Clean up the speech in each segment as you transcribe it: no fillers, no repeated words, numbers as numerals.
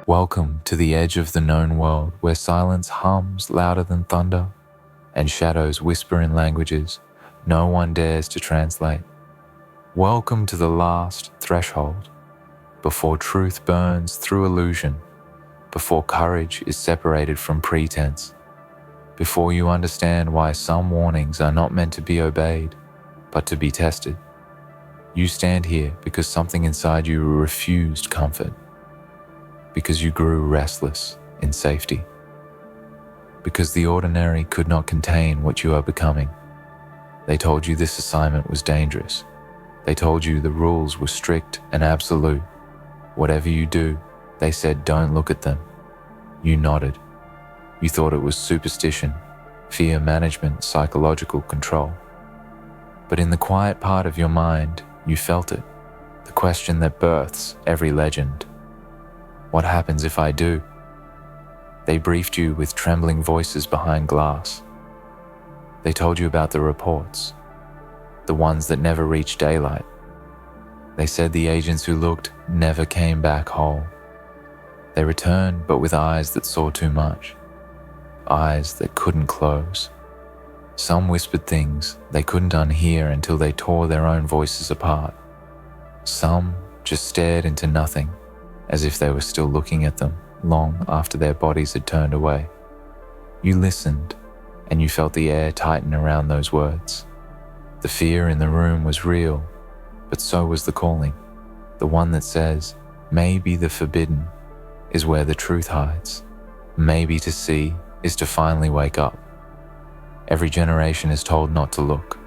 Welcome to the edge of the known world where silence hums louder than thunder and shadows whisper in languages no one dares to translate. Welcome to the last threshold, before truth burns through illusion, before courage is separated from pretense, before you understand why some warnings are not meant to be obeyed, but to be tested. You stand here because something inside you refused comfort, because you grew restless in safety, because the ordinary could not contain what you are becoming. They told you this assignment was dangerous. They told you the rules were strict and absolute. Whatever you do, they said don't look at them. You nodded. You thought it was superstition, fear management, psychological control. But in the quiet part of your mind, you felt it, the question that births every legend. What happens if I do? They briefed you with trembling voices behind glass. They told you about the reports, the ones that never reached daylight. They said the agents who looked never came back whole. They returned, but with eyes that saw too much, eyes that couldn't close. Some whispered things they couldn't unhear until they tore their own voices apart. Some just stared into nothing, as if they were still looking at them long after their bodies had turned away. You listened, and you felt the air tighten around those words. The fear in the room was real, but so was the calling, the one that says, maybe the forbidden is where the truth hides. Maybe to see is to finally wake up. Every generation is told not to look.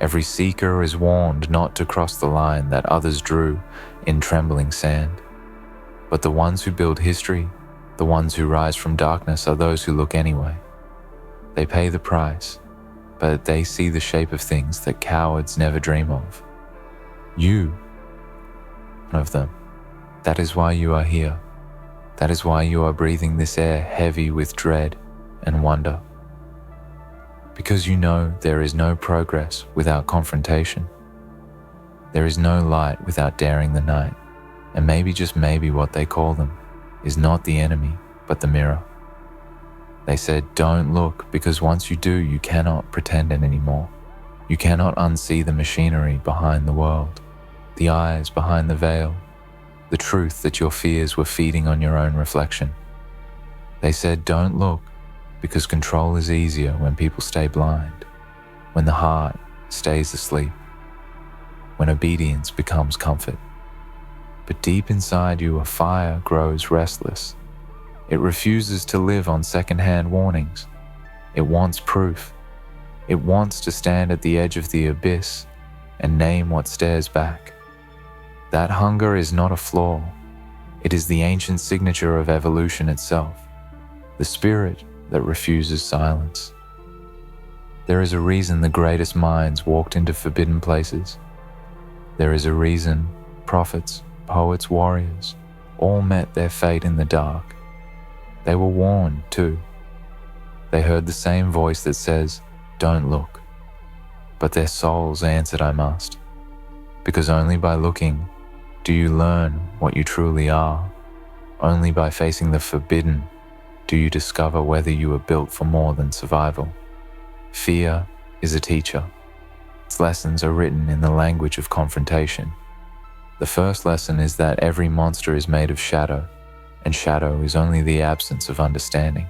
Every seeker is warned not to cross the line that others drew in trembling sand. But the ones who build history, the ones who rise from darkness, are those who look anyway. They pay the price, but they see the shape of things that cowards never dream of. You, one of them. That is why you are here. That is why you are breathing this air heavy with dread and wonder. Because you know there is no progress without confrontation. There is no light without daring the night. And maybe, just maybe, what they call them is not the enemy, but the mirror. They said, don't look, because once you do, you cannot pretend it anymore. You cannot unsee the machinery behind the world, the eyes behind the veil, the truth that your fears were feeding on your own reflection. They said, don't look, because control is easier when people stay blind, when the heart stays asleep, when obedience becomes comfort. But deep inside you, a fire grows restless. It refuses to live on second-hand warnings. It wants proof. It wants to stand at the edge of the abyss and name what stares back. That hunger is not a flaw. It is the ancient signature of evolution itself, the spirit that refuses silence. There is a reason the greatest minds walked into forbidden places. There is a reason prophets, poets, warriors, all met their fate in the dark. They were warned too. They heard the same voice that says, don't look. But their souls answered, I must. Because only by looking do you learn what you truly are. Only by facing the forbidden do you discover whether you were built for more than survival. Fear is a teacher. Its lessons are written in the language of confrontation. The first lesson is that every monster is made of shadow, and shadow is only the absence of understanding.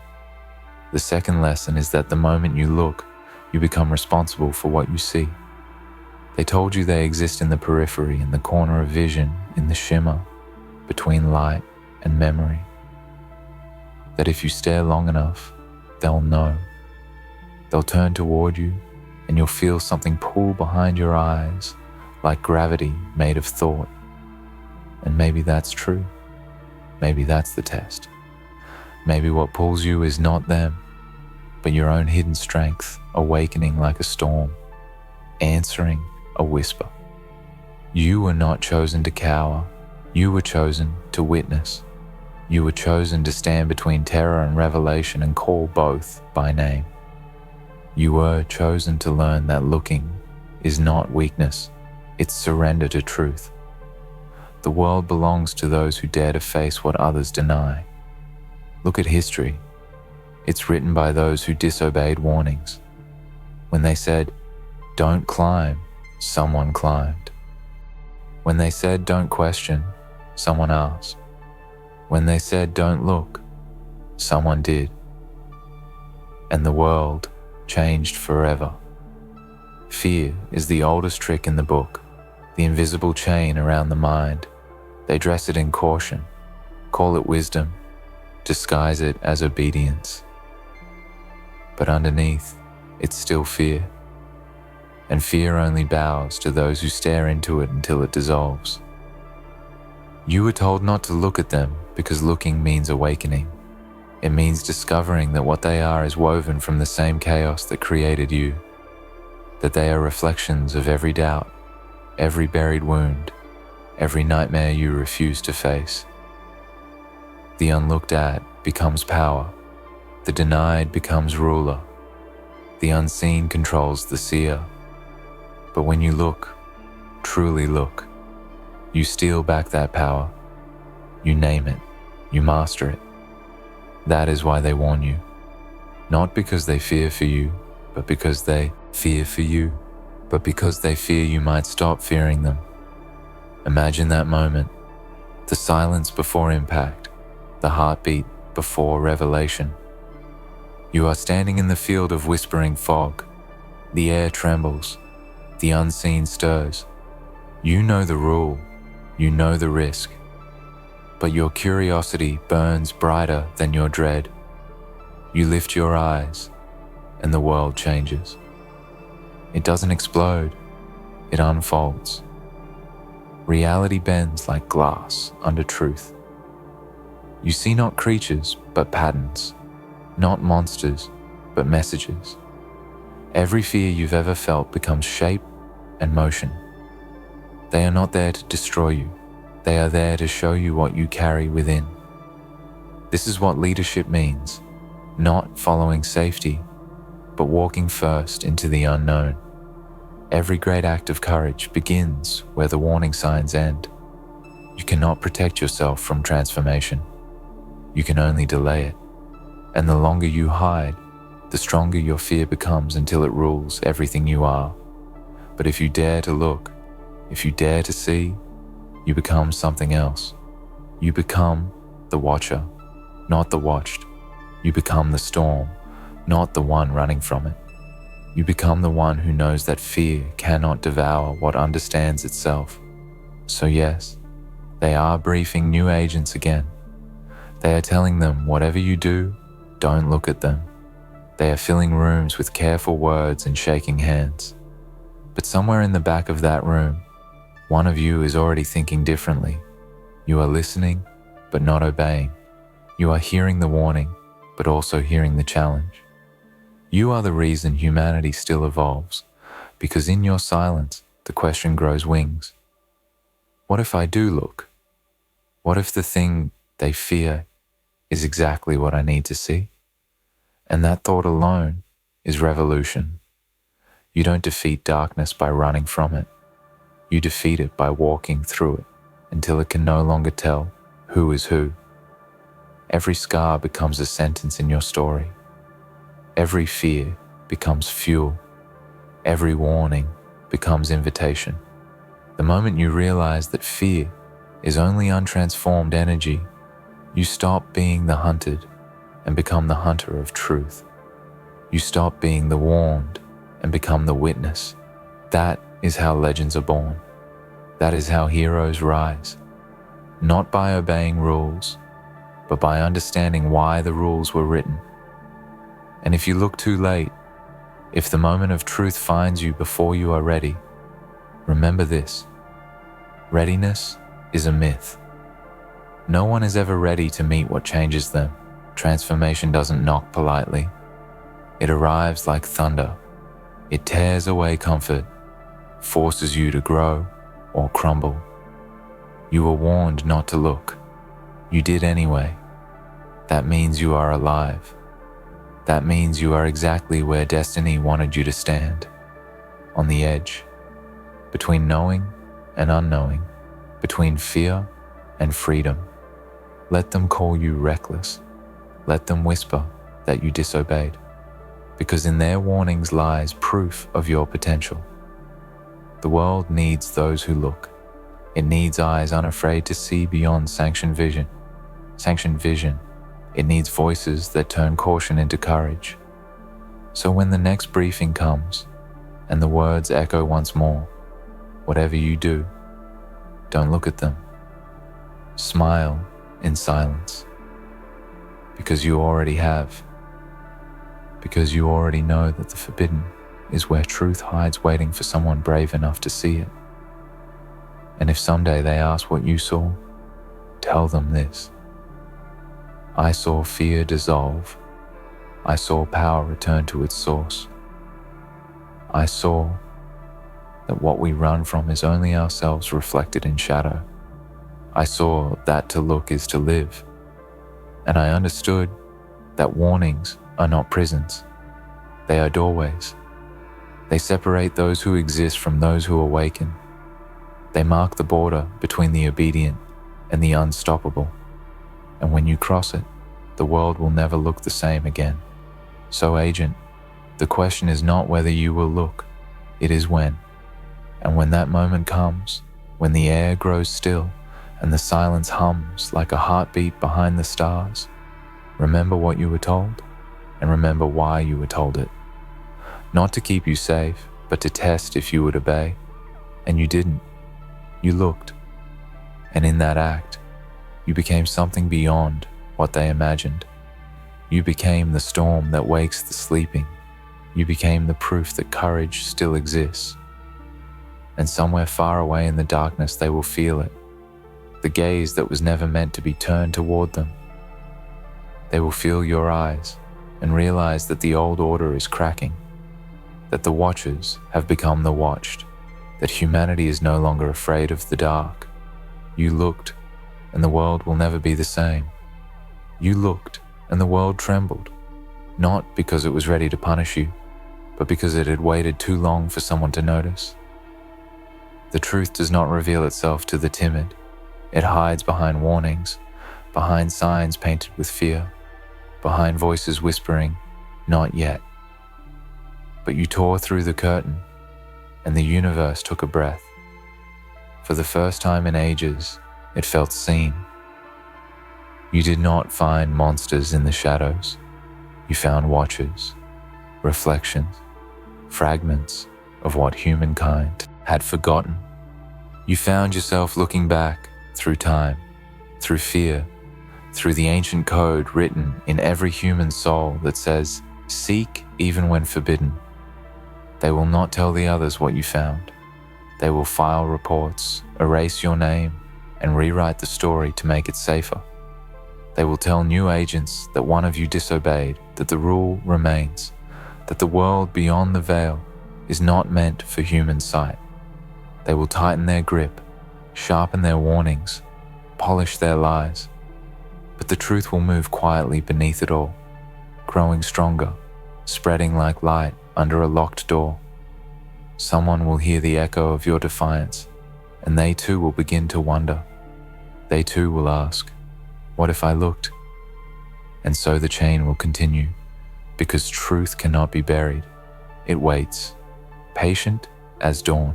The second lesson is that the moment you look, you become responsible for what you see. They told you they exist in the periphery, in the corner of vision, in the shimmer, between light and memory. That if you stare long enough, they'll know. They'll turn toward you, and you'll feel something pull behind your eyes, like gravity made of thought. And maybe that's true. Maybe that's the test. Maybe what pulls you is not them, but your own hidden strength, awakening like a storm, answering a whisper. You were not chosen to cower. You were chosen to witness. You were chosen to stand between terror and revelation and call both by name. You were chosen to learn that looking is not weakness, it's surrender to truth. The world belongs to those who dare to face what others deny. Look at history. It's written by those who disobeyed warnings. When they said, "Don't climb," someone climbed. When they said, "Don't question," someone asked. When they said, "Don't look," someone did. And the world changed forever. Fear is the oldest trick in the book, the invisible chain around the mind. They dress it in caution, call it wisdom, disguise it as obedience. But underneath, it's still fear. And fear only bows to those who stare into it until it dissolves. You were told not to look at them because looking means awakening. It means discovering that what they are is woven from the same chaos that created you, that they are reflections of every doubt, every buried wound, every nightmare you refuse to face. The unlooked at becomes power, the denied becomes ruler, the unseen controls the seer. But when you look, truly look, you steal back that power, you name it, you master it. That is why they warn you, not because they fear for you, but because they fear for you, but because they fear you might stop fearing them. Imagine that moment, the silence before impact, the heartbeat before revelation. You are standing in the field of whispering fog. The air trembles, the unseen stirs. You know the rule, you know the risk, but your curiosity burns brighter than your dread. You lift your eyes, and the world changes. It doesn't explode, it unfolds. Reality bends like glass under truth. You see not creatures, but patterns, not monsters, but messages. Every fear you've ever felt becomes shape and motion. They are not there to destroy you. They are there to show you what you carry within. This is what leadership means, not following safety, but walking first into the unknown. Every great act of courage begins where the warning signs end. You cannot protect yourself from transformation. You can only delay it. And the longer you hide, the stronger your fear becomes until it rules everything you are. But if you dare to look, if you dare to see, you become something else. You become the watcher, not the watched. You become the storm, not the one running from it. You become the one who knows that fear cannot devour what understands itself. So yes, they are briefing new agents again. They are telling them whatever you do, don't look at them. They are filling rooms with careful words and shaking hands. But somewhere in the back of that room, one of you is already thinking differently. You are listening, but not obeying. You are hearing the warning, but also hearing the challenge. You are the reason humanity still evolves, because in your silence, the question grows wings. What if I do look? What if the thing they fear is exactly what I need to see? And that thought alone is revolution. You don't defeat darkness by running from it. You defeat it by walking through it until it can no longer tell who is who. Every scar becomes a sentence in your story. Every fear becomes fuel. Every warning becomes invitation. The moment you realize that fear is only untransformed energy, you stop being the hunted and become the hunter of truth. You stop being the warned and become the witness. That is how legends are born. That is how heroes rise. Not by obeying rules, but by understanding why the rules were written. And if you look too late, if the moment of truth finds you before you are ready, remember this: readiness is a myth. No one is ever ready to meet what changes them. Transformation doesn't knock politely. It arrives like thunder. It tears away comfort, forces you to grow or crumble. You were warned not to look. You did anyway. That means you are alive. That means you are exactly where destiny wanted you to stand, on the edge, between knowing and unknowing, between fear and freedom. Let them call you reckless. Let them whisper that you disobeyed, because in their warnings lies proof of your potential. The world needs those who look. It needs eyes unafraid to see beyond sanctioned vision. It needs voices that turn caution into courage. So when the next briefing comes and the words echo once more, whatever you do, don't look at them. Smile in silence. Because you already have. Because you already know that the forbidden is where truth hides, waiting for someone brave enough to see it. And if someday they ask what you saw, tell them this: I saw fear dissolve. I saw power return to its source. I saw that what we run from is only ourselves reflected in shadow. I saw that to look is to live. And I understood that warnings are not prisons. They are doorways. They separate those who exist from those who awaken. They mark the border between the obedient and the unstoppable. And when you cross it, the world will never look the same again. So, Agent, the question is not whether you will look, it is when. And when that moment comes, when the air grows still and the silence hums like a heartbeat behind the stars, remember what you were told, and remember why you were told it. Not to keep you safe, but to test if you would obey. And you didn't. You looked. And in that act, you became something beyond what they imagined. You became the storm that wakes the sleeping. You became the proof that courage still exists. And somewhere far away in the darkness they will feel it, the gaze that was never meant to be turned toward them. They will feel your eyes and realize that the old order is cracking, that the watchers have become the watched, that humanity is no longer afraid of the dark. You looked, and the world will never be the same. You looked, and the world trembled, not because it was ready to punish you, but because it had waited too long for someone to notice. The truth does not reveal itself to the timid. It hides behind warnings, behind signs painted with fear, behind voices whispering, "Not yet." But you tore through the curtain, and the universe took a breath. For the first time in ages, it felt seen. You did not find monsters in the shadows. You found watchers, reflections, fragments of what humankind had forgotten. You found yourself looking back through time, through fear, through the ancient code written in every human soul that says, "Seek even when forbidden." They will not tell the others what you found. They will file reports, erase your name, and rewrite the story to make it safer. They will tell new agents that one of you disobeyed, that the rule remains, that the world beyond the veil is not meant for human sight. They will tighten their grip, sharpen their warnings, polish their lies. But the truth will move quietly beneath it all, growing stronger, spreading like light under a locked door. Someone will hear the echo of your defiance, and they too will begin to wonder. They too will ask, "What if I looked?" And so the chain will continue, because truth cannot be buried. It waits, patient as dawn.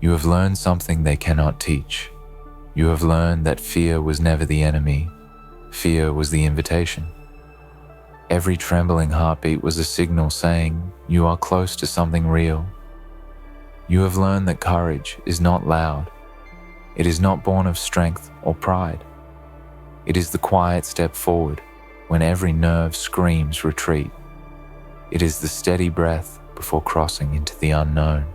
You have learned something they cannot teach. You have learned that fear was never the enemy. Fear was the invitation. Every trembling heartbeat was a signal saying, "You are close to something real." You have learned that courage is not loud. It is not born of strength or pride. It is the quiet step forward when every nerve screams retreat. It is the steady breath before crossing into the unknown.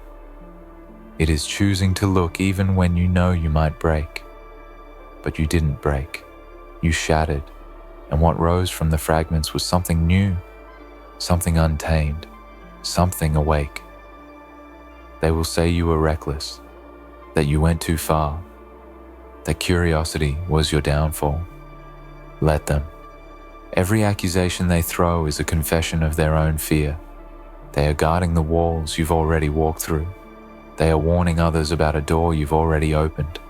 It is choosing to look even when you know you might break. But you didn't break. You shattered, and what rose from the fragments was something new, something untamed, something awake. They will say you were reckless, that you went too far, that curiosity was your downfall. Let them. Every accusation they throw is a confession of their own fear. They are guarding the walls you've already walked through. They are warning others about a door you've already opened.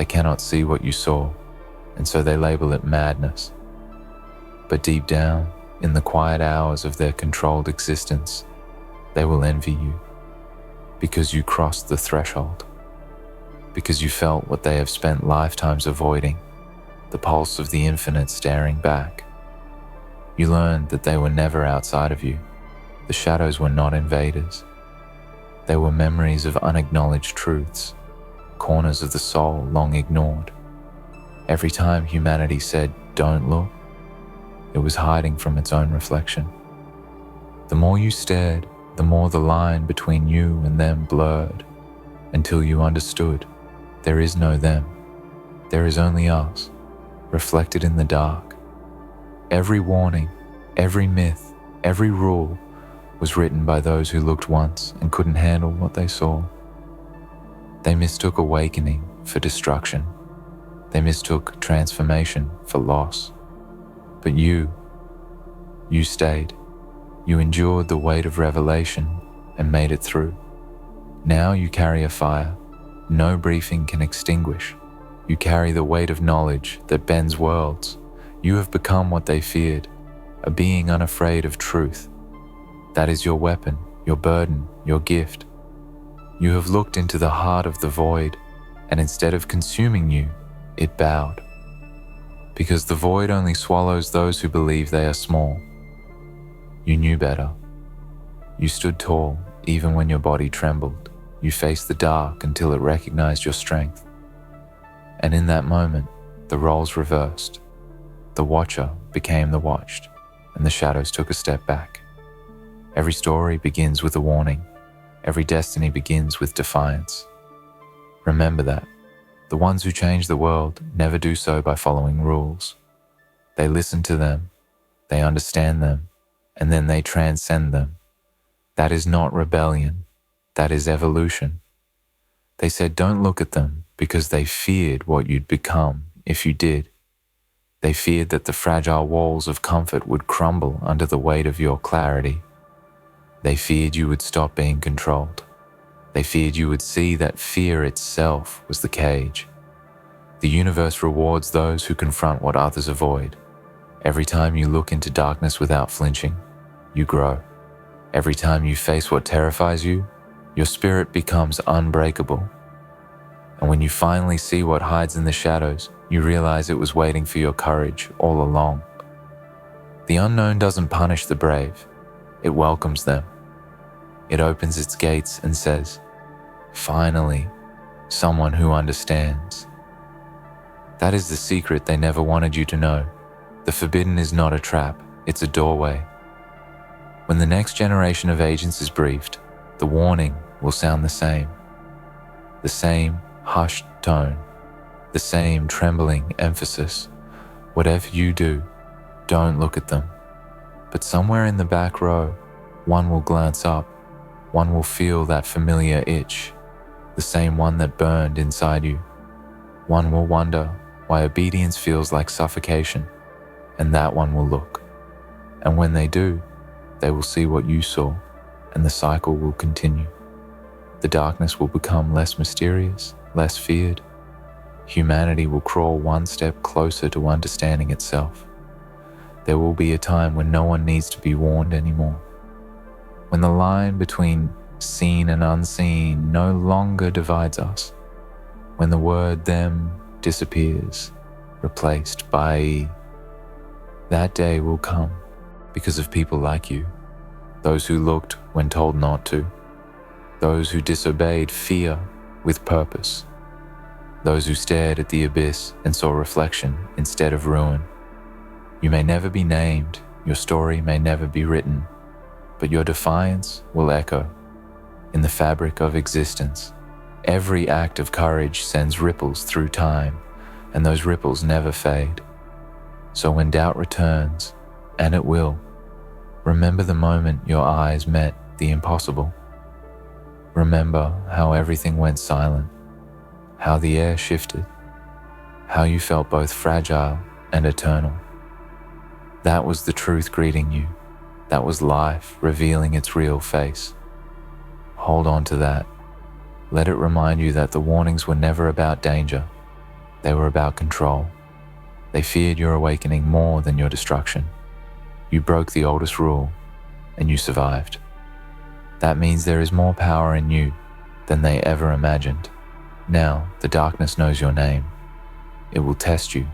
They cannot see what you saw, and so they label it madness. But deep down, in the quiet hours of their controlled existence, they will envy you, because you crossed the threshold, because you felt what they have spent lifetimes avoiding, the pulse of the infinite staring back. You learned that they were never outside of you. The shadows were not invaders. They were memories of unacknowledged truths, corners of the soul long ignored. Every time humanity said, "Don't look," it was hiding from its own reflection. The more you stared, the more the line between you and them blurred, until you understood there is no them. There is only us, reflected in the dark. Every warning, every myth, every rule was written by those who looked once and couldn't handle what they saw. They mistook awakening for destruction. They mistook transformation for loss. But you stayed. You endured the weight of revelation and made it through. Now you carry a fire no briefing can extinguish. You carry the weight of knowledge that bends worlds. You have become what they feared, a being unafraid of truth. That is your weapon, your burden, your gift. You have looked into the heart of the void, and instead of consuming you, it bowed. Because the void only swallows those who believe they are small. You knew better. You stood tall even when your body trembled. You faced the dark until it recognized your strength. And in that moment, the roles reversed. The watcher became the watched, and the shadows took a step back. Every story begins with a warning. Every destiny begins with defiance. Remember that. The ones who change the world never do so by following rules. They listen to them, they understand them, and then they transcend them. That is not rebellion. That is evolution. They said don't look at them because they feared what you'd become if you did. They feared that the fragile walls of comfort would crumble under the weight of your clarity. They feared you would stop being controlled. They feared you would see that fear itself was the cage. The universe rewards those who confront what others avoid. Every time you look into darkness without flinching, you grow. Every time you face what terrifies you, your spirit becomes unbreakable. And when you finally see what hides in the shadows, you realize it was waiting for your courage all along. The unknown doesn't punish the brave. It welcomes them. It opens its gates and says, "Finally, someone who understands." That is the secret they never wanted you to know. The forbidden is not a trap, it's a doorway. When the next generation of agents is briefed, the warning will sound the same. The same hushed tone, the same trembling emphasis. Whatever you do, don't look at them. But somewhere in the back row, one will glance up, one will feel that familiar itch, the same one that burned inside you. One will wonder why obedience feels like suffocation, and that one will look. And when they do, they will see what you saw, and the cycle will continue. The darkness will become less mysterious, less feared. Humanity will crawl one step closer to understanding itself. There will be a time when no one needs to be warned anymore. When the line between seen and unseen no longer divides us. When the word them disappears, replaced by that day will come because of people like you. Those who looked when told not to. Those who disobeyed fear with purpose. Those who stared at the abyss and saw reflection instead of ruin. You may never be named, your story may never be written, but your defiance will echo in the fabric of existence. Every act of courage sends ripples through time, and those ripples never fade. So when doubt returns, and it will, remember the moment your eyes met the impossible. Remember how everything went silent, how the air shifted, how you felt both fragile and eternal. That was the truth greeting you. That was life revealing its real face. Hold on to that. Let it remind you that the warnings were never about danger. They were about control. They feared your awakening more than your destruction. You broke the oldest rule, and you survived. That means there is more power in you than they ever imagined. Now, the darkness knows your name. It will test you,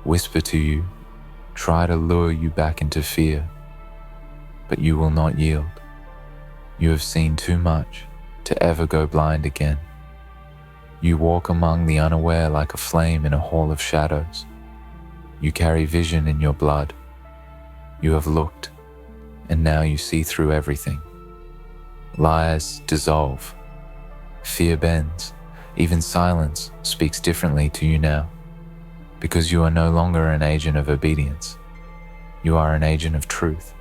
whisper to you, try to lure you back into fear. But you will not yield. You have seen too much to ever go blind again. You walk among the unaware like a flame in a hall of shadows. You carry vision in your blood. You have looked, and now you see through everything. Lies dissolve. Fear bends. Even silence speaks differently to you now, because you are no longer an agent of obedience. You are an agent of truth.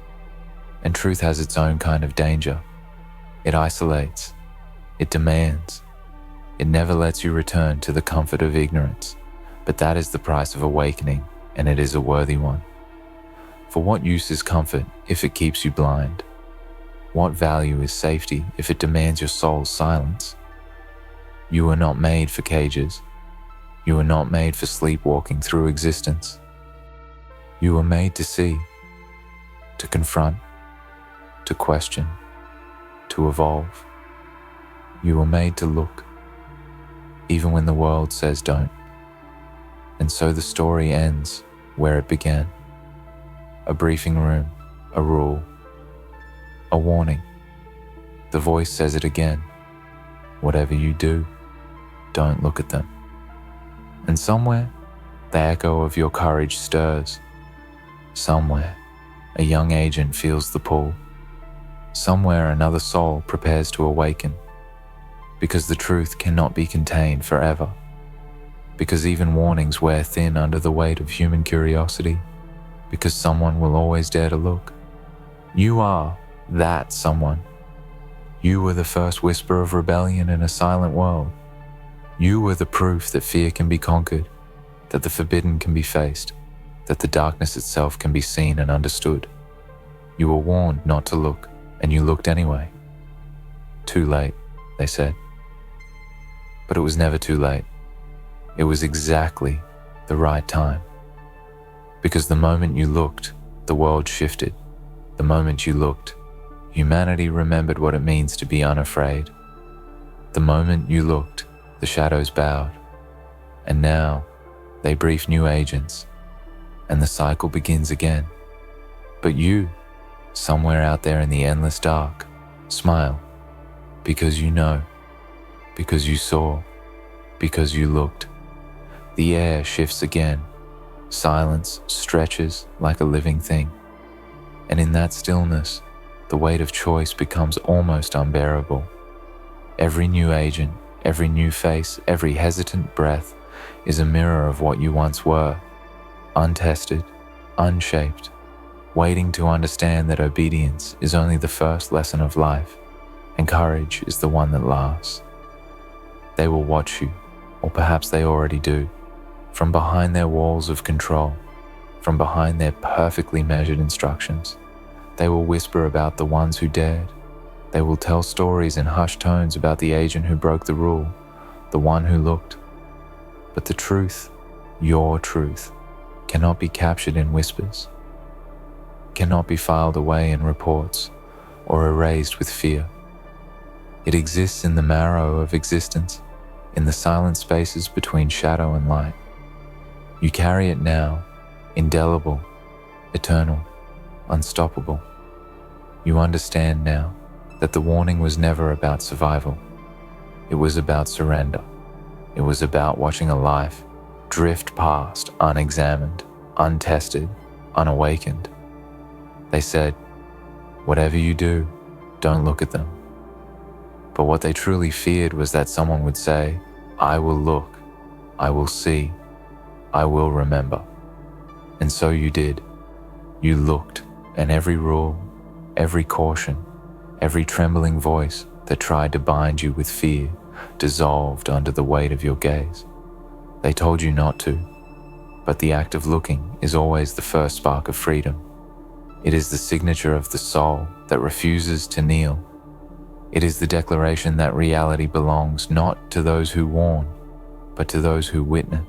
And truth has its own kind of danger. It isolates. It demands. It never lets you return to the comfort of ignorance, but that is the price of awakening, and it is a worthy one. For what use is comfort if it keeps you blind? What value is safety if it demands your soul's silence? You were not made for cages. You were not made for sleepwalking through existence. You were made to see, to confront, to question, to evolve. You were made to look, even when the world says don't. And so the story ends where it began. A briefing room, a rule, a warning. The voice says it again. Whatever you do, don't look at them. And somewhere, the echo of your courage stirs. Somewhere, a young agent feels the pull. Somewhere, another soul prepares to awaken. Because the truth cannot be contained forever. Because even warnings wear thin under the weight of human curiosity. Because someone will always dare to look. You are that someone. You were the first whisper of rebellion in a silent world. You were the proof that fear can be conquered, that the forbidden can be faced, that the darkness itself can be seen and understood. You were warned not to look, and you looked anyway. Too late, they said. But it was never too late. It was exactly the right time. Because the moment you looked, the world shifted. The moment you looked, humanity remembered what it means to be unafraid. The moment you looked, the shadows bowed. And now, they brief new agents, and the cycle begins again. But you, somewhere out there in the endless dark, smile, because you know, because you saw, because you looked. The air shifts again. Silence stretches like a living thing. And in that stillness, the weight of choice becomes almost unbearable. Every new agent, every new face, every hesitant breath is a mirror of what you once were, untested, unshaped, waiting to understand that obedience is only the first lesson of life, and courage is the one that lasts. They will watch you, or perhaps they already do, from behind their walls of control, from behind their perfectly measured instructions. They will whisper about the ones who dared. They will tell stories in hushed tones about the agent who broke the rule, the one who looked. But the truth, your truth, cannot be captured in whispers, cannot be filed away in reports or erased with fear. It exists in the marrow of existence, in the silent spaces between shadow and light. You carry it now, indelible, eternal, unstoppable. You understand now that the warning was never about survival. It was about surrender. It was about watching a life drift past unexamined, untested, unawakened. They said, whatever you do, don't look at them. But what they truly feared was that someone would say, I will look, I will see, I will remember. And so you did. You looked, and every rule, every caution, every trembling voice that tried to bind you with fear dissolved under the weight of your gaze. They told you not to, but the act of looking is always the first spark of freedom. It is the signature of the soul that refuses to kneel. It is the declaration that reality belongs not to those who warn, but to those who witness.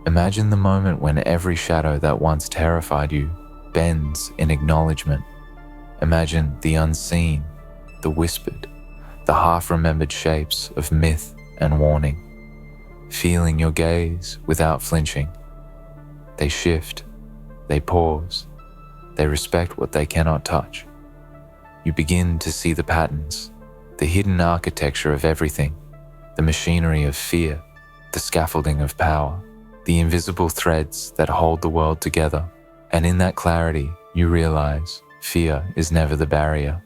Imagine the moment when every shadow that once terrified you bends in acknowledgement. Imagine the unseen, the whispered, the half-remembered shapes of myth and warning. Feeling your gaze without flinching. They shift, they pause, they respect what they cannot touch. You begin to see the patterns, the hidden architecture of everything, the machinery of fear, the scaffolding of power, the invisible threads that hold the world together. And in that clarity, you realize fear is never the barrier.